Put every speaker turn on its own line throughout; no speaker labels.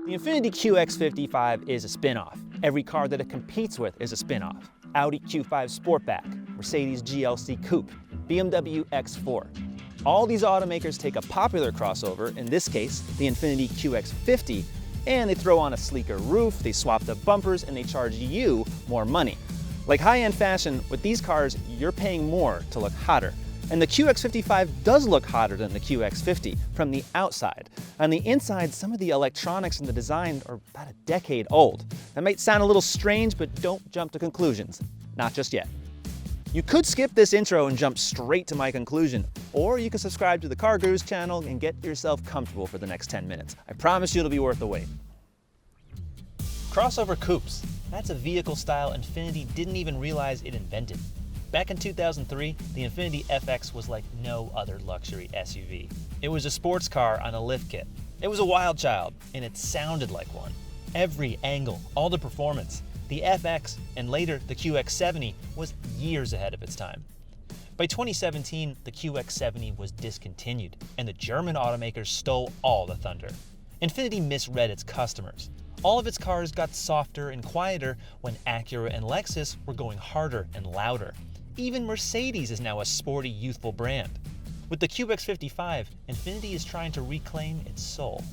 The Infiniti QX55 is a spin-off. Every car that it competes with is a spin-off. Audi Q5 Sportback, Mercedes GLC Coupe, BMW X4. All these automakers take a popular crossover, in this case, the Infiniti QX50, and they throw on a sleeker roof, they swap the bumpers, and they charge you more money. Like high-end fashion, with these cars, you're paying more to look hotter. And the QX55 does look hotter than the QX50 from the outside. On the inside, some of the electronics and the design are about a decade old. That might sound a little strange, but don't jump to conclusions. Not just yet. You could skip this intro and jump straight to my conclusion, or you can subscribe to the CarGurus channel and get yourself comfortable for the next 10 minutes. I promise you it'll be worth the wait. Crossover coupes. That's a vehicle style Infiniti didn't even realize it invented. Back in 2003, the Infiniti FX was like no other luxury SUV. It was a sports car on a lift kit. It was a wild child, and it sounded like one. Every angle, all the performance. The FX, and later the QX70, was years ahead of its time. By 2017, the QX70 was discontinued, and the German automakers stole all the thunder. Infiniti misread its customers. All of its cars got softer and quieter when Acura and Lexus were going harder and louder. Even Mercedes is now a sporty, youthful brand. With the QX55, Infiniti is trying to reclaim its soul.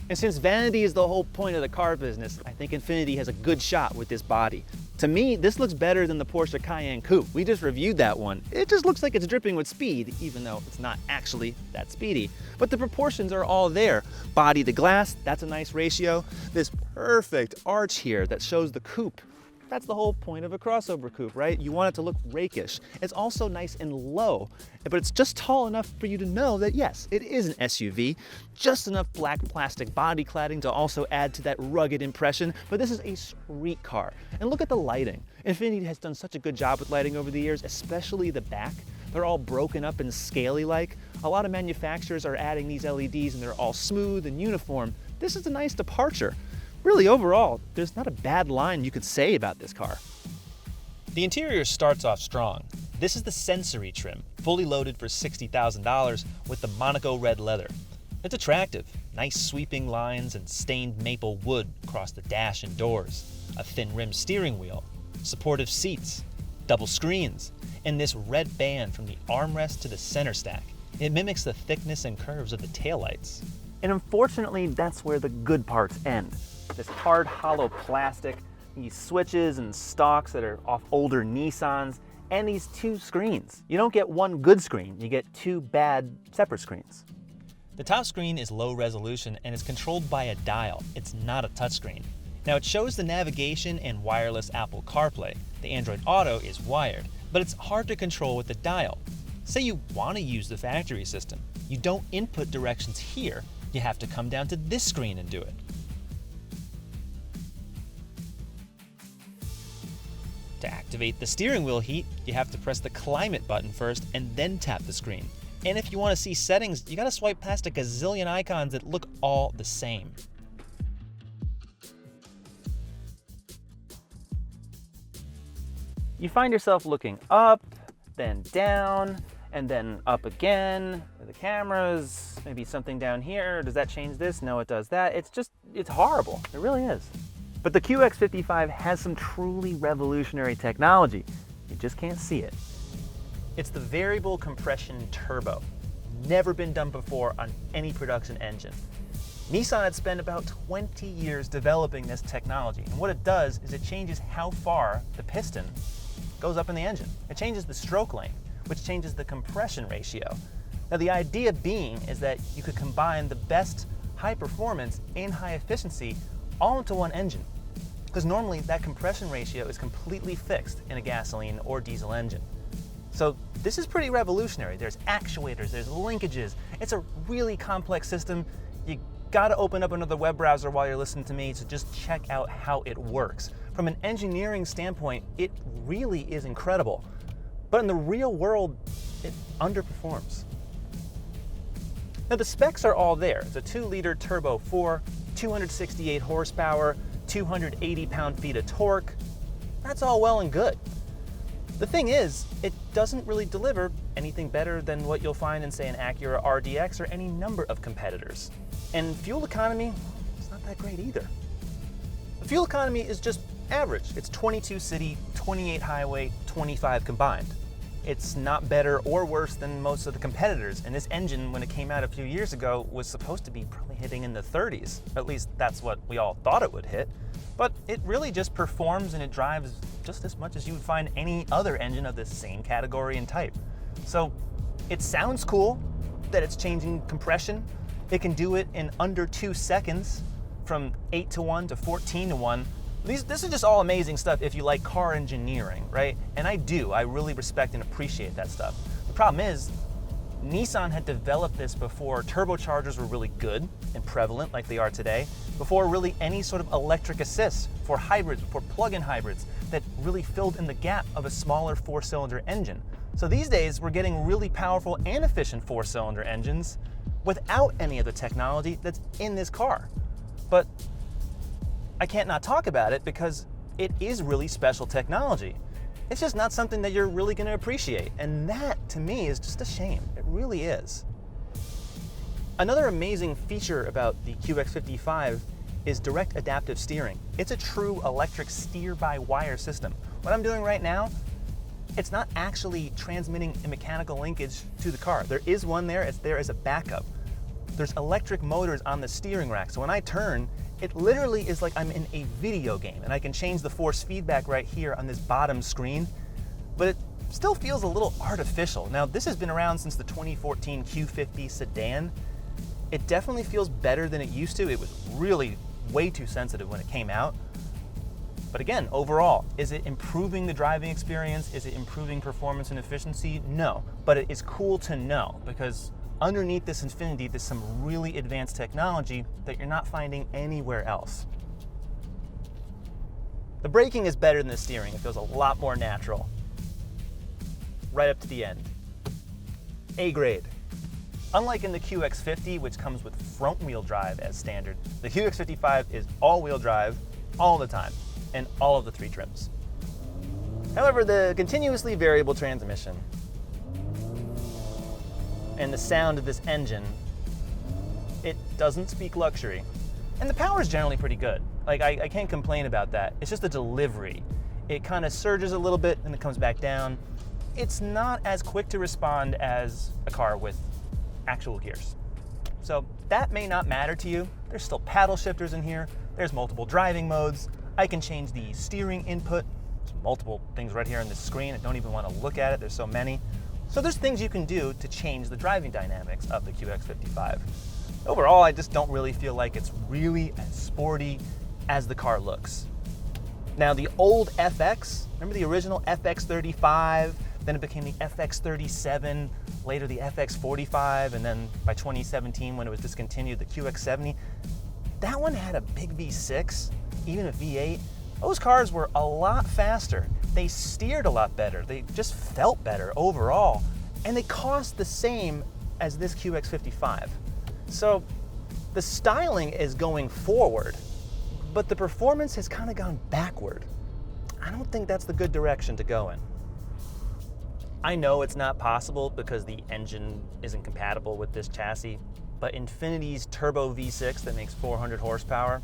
And since vanity is the whole point of the car business, I think Infiniti has a good shot with this body. To me, this looks better than the Porsche Cayenne Coupe. We just reviewed that one. It just looks like it's dripping with speed, even though it's not actually that speedy. But the proportions are all there. Body to glass, that's a nice ratio. This perfect arch here that shows the coupe. That's the whole point of a crossover coupe, right? You want it to look rakish. It's also nice and low, but it's just tall enough for you to know that yes, it is an SUV. Just enough black plastic body cladding to also add to that rugged impression, but this is a street car. And look at the lighting. Infiniti has done such a good job with lighting over the years, especially the back. They're all broken up and scaly-like. A lot of manufacturers are adding these LEDs and they're all smooth and uniform. This is a nice departure. Really, overall, there's not a bad line you could say about this car. The interior starts off strong. This is the Sensory trim, fully loaded for $60,000 with the Monaco red leather. It's attractive, nice sweeping lines and stained maple wood across the dash and doors, a thin rim steering wheel, supportive seats, double screens, and this red band from the armrest to the center stack. It mimics the thickness and curves of the taillights. And unfortunately, that's where the good parts end. This hard, hollow plastic, these switches and stalks that are off older Nissans, and these two screens. You don't get one good screen, you get two bad separate screens. The top screen is low resolution and is controlled by a dial. It's not a touchscreen. Now it shows the navigation and wireless Apple CarPlay. The Android Auto is wired, but it's hard to control with the dial. Say you want to use the factory system. You don't input directions here. You have to come down to this screen and do it. To activate the steering wheel heat, you have to press the climate button first and then tap the screen. And if you want to see settings, you gotta swipe past a gazillion icons that look all the same. You find yourself looking up, then down, and then up again. The cameras, maybe something down here. Does that change this? No, it does that. It's horrible. It really is. But the QX55 has some truly revolutionary technology. You just can't see it. It's the variable compression turbo. Never been done before on any production engine. Nissan had spent about 20 years developing this technology. And what it does is it changes how far the piston goes up in the engine. It changes the stroke length, which changes the compression ratio. Now the idea being is that you could combine the best high performance and high efficiency all into one engine. Because normally that compression ratio is completely fixed in a gasoline or diesel engine. So this is pretty revolutionary. There's actuators, there's linkages. It's a really complex system. You gotta open up another web browser while you're listening to me to just check out how it works. From an engineering standpoint, it really is incredible. But in the real world, it underperforms. Now the specs are all there. It's a 2-liter turbo 4, 268 horsepower, 280 pound-feet of torque. That's all well and good. The thing is, it doesn't really deliver anything better than what you'll find in, say, an Acura RDX or any number of competitors. And fuel economy, it's not that great either. The fuel economy is just average. It's 22 city, 28 highway, 25 combined. It's not better or worse than most of the competitors, and this engine, when it came out a few years ago, was supposed to be probably hitting in the 30s. At least that's what we all thought it would hit. But it really just performs and it drives just as much as you would find any other engine of the same category and type. So it sounds cool that it's changing compression. It can do it in under 2 seconds, from 8-to-1 to 14-to-1. This is just all amazing stuff if you like car engineering, right? And I do. I really respect and appreciate that stuff. The problem is, Nissan had developed this before turbochargers were really good and prevalent like they are today, before really any sort of electric assist for hybrids, for plug-in hybrids that really filled in the gap of a smaller 4-cylinder engine. So these days, we're getting really powerful and efficient 4-cylinder engines without any of the technology that's in this car. But I can't not talk about it because it is really special technology. It's just not something that you're really going to appreciate. And that, to me, is just a shame. It really is. Another amazing feature about the QX55 is direct adaptive steering. It's a true electric steer-by-wire system. What I'm doing right now, it's not actually transmitting a mechanical linkage to the car. There is one there. It's there as a backup. There's electric motors on the steering rack. So when I turn, it literally is like I'm in a video game, and I can change the force feedback right here on this bottom screen, but it still feels a little artificial. Now, this has been around since the 2014 Q50 sedan. It definitely feels better than it used to. It was really way too sensitive when it came out. But again, overall, is it improving the driving experience? Is it improving performance and efficiency? No, but it is cool to know, because underneath this Infiniti, there's some really advanced technology that you're not finding anywhere else. The braking is better than the steering. It feels a lot more natural. Right up to the end. A grade. Unlike in the QX50, which comes with front-wheel drive as standard, the QX55 is all-wheel drive all the time, and all of the 3 trims. However, the continuously variable transmission and the sound of this engine, it doesn't speak luxury. And the power is generally pretty good. Like, I can't complain about that. It's just the delivery. It kind of surges a little bit and it comes back down. It's not as quick to respond as a car with actual gears. So that may not matter to you. There's still paddle shifters in here. There's multiple driving modes. I can change the steering input. There's multiple things right here on this screen. I don't even want to look at it. There's so many. So there's things you can do to change the driving dynamics of the QX55. Overall, I just don't really feel like it's really as sporty as the car looks. Now, the old FX, remember the original FX35, then it became the FX37, later the FX45, and then by 2017, when it was discontinued, the QX70. That one had a big V6, even a V8. Those cars were a lot faster. They steered a lot better. They just felt better overall. And they cost the same as this QX55. So the styling is going forward, but the performance has kind of gone backward. I don't think that's the good direction to go in. I know it's not possible because the engine isn't compatible with this chassis, but Infiniti's turbo V6 that makes 400 horsepower,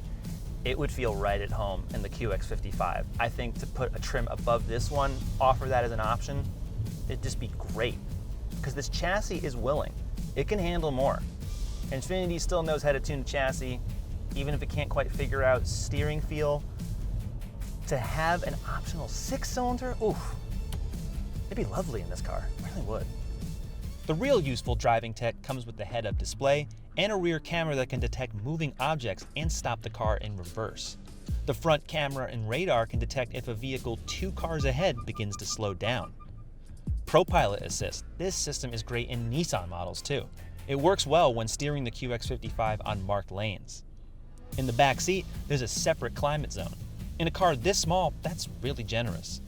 it would feel right at home in the QX55. I think to put a trim above this one, offer that as an option, it'd just be great. Because this chassis is willing. It can handle more. Infiniti still knows how to tune the chassis, even if it can't quite figure out steering feel. To have an optional 6-cylinder, ooh, it'd be lovely in this car, it really would. The real useful driving tech comes with the head-up display and a rear camera that can detect moving objects and stop the car in reverse. The front camera and radar can detect if a vehicle 2 cars ahead begins to slow down. ProPilot Assist. This system is great in Nissan models too. It works well when steering the QX55 on marked lanes. In the back seat, there's a separate climate zone. In a car this small, that's really generous.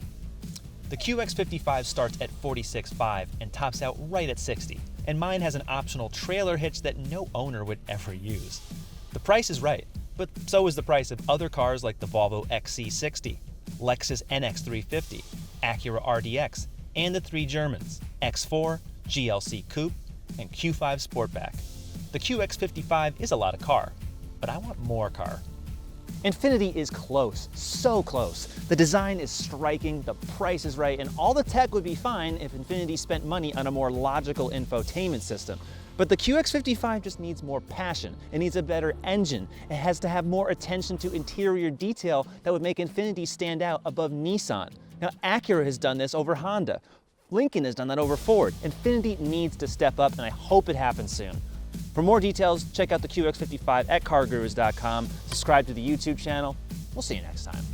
The QX55 starts at $46,500 and tops out right at $60,000, and mine has an optional trailer hitch that no owner would ever use. The price is right, but so is the price of other cars like the Volvo XC60, Lexus NX350, Acura RDX, and the 3 Germans, X4, GLC Coupe, and Q5 Sportback. The QX55 is a lot of car, but I want more car.
Infiniti is close, so close. The design is striking, the price is right, and all the tech would be fine if Infiniti spent money on a more logical infotainment system. But the QX55 just needs more passion. It needs a better engine. It has to have more attention to interior detail that would make Infiniti stand out above Nissan. Now, Acura has done this over Honda. Lincoln has done that over Ford. Infiniti needs to step up, and I hope it happens soon. For more details, check out the QX55 at CarGurus.com. Subscribe to the YouTube channel. We'll see you next time.